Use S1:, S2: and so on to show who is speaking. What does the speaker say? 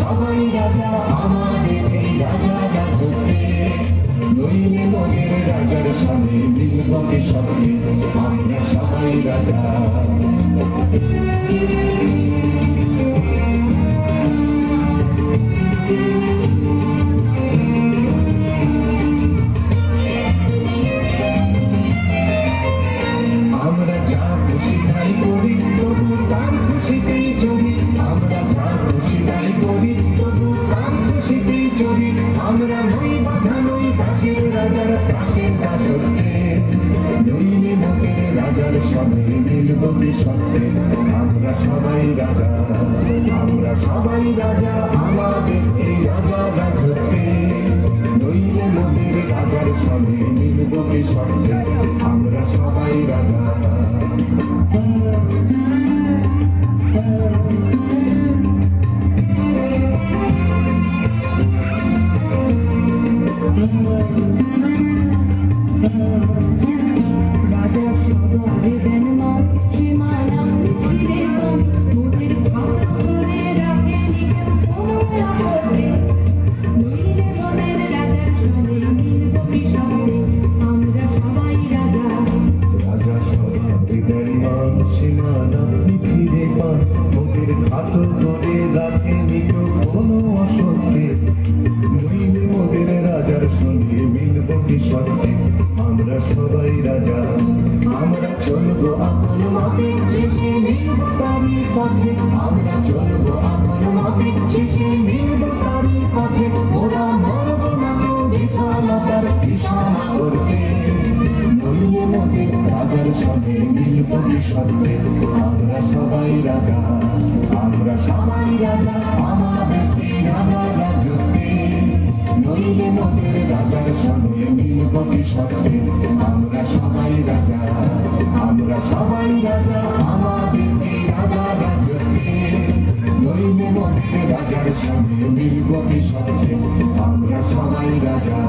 S1: সবাই রাজা আমাদের এই রাজা রাজত্বে, নইলে মোদের রাজার সঙ্গে মিলব কি সঙ্গে, আমরা সবাই রাজা। আমরা যা খুশি তাই করি, তবু তার খুশিতেই চলি। আমরা যা খুশি তাই করি, তবু তার খুশিতেই চলি। আমরা নই বাধা, নই দাসের রাজার দাসের দাসত্বে, নইলে মোদের রাজার সঙ্গে মিলব কি সত্যে, আমরা সবাই রাজা। আমরা সবাই রাজা আমাদের এই রাজা রাজত্বে, নইলে মোদের রাজার সঙ্গে মিলব কি সত্যে, আমরা সবাই রাজা।
S2: রাজা সবারে দেন মান, সীমানা ফিরে পান, মোদের ভাগ করে রাখেনি কেউ কোনো আপদে, নইলে মোদের রাজার সঙ্গে মিলব কি সঙ্গে, আমরা সবাই রাজা।
S1: রাজা সবারে দেন মান, সীমানা ফিরে পান, মোদের ভাগ করে রাখেনি কেউ কোনো অসত্যে, নইলে মোদের রাজার সঙ্গে মিলব কি সত্যে, আমরা সবাই রাজা। আমরা চলবো আপন মতে, শেষে মিলব তারই পথে। আমরা চলবো আপন মতে, শেষে মিলব তারই পথে। ওরা মরব না তো বিফলতার দিশানা করতে, নইলে মোদের রাজার সঙ্গে মিলব কি সত্যে, আমরা সবাই রাজা। আমরা সবাই রাজা আমাদের এই রাজা রাজত্বে, নইলে মোদের রাজার সঙ্গে মিলব কি সত্যে, আমরা সবাই রাজা। আমরা সবাই রাজা আমাদের এই রাজা রাজত্বে, নইলে মোদের রাজার সঙ্গে মিলব কি সত্যে, আমরা সবাই রাজা।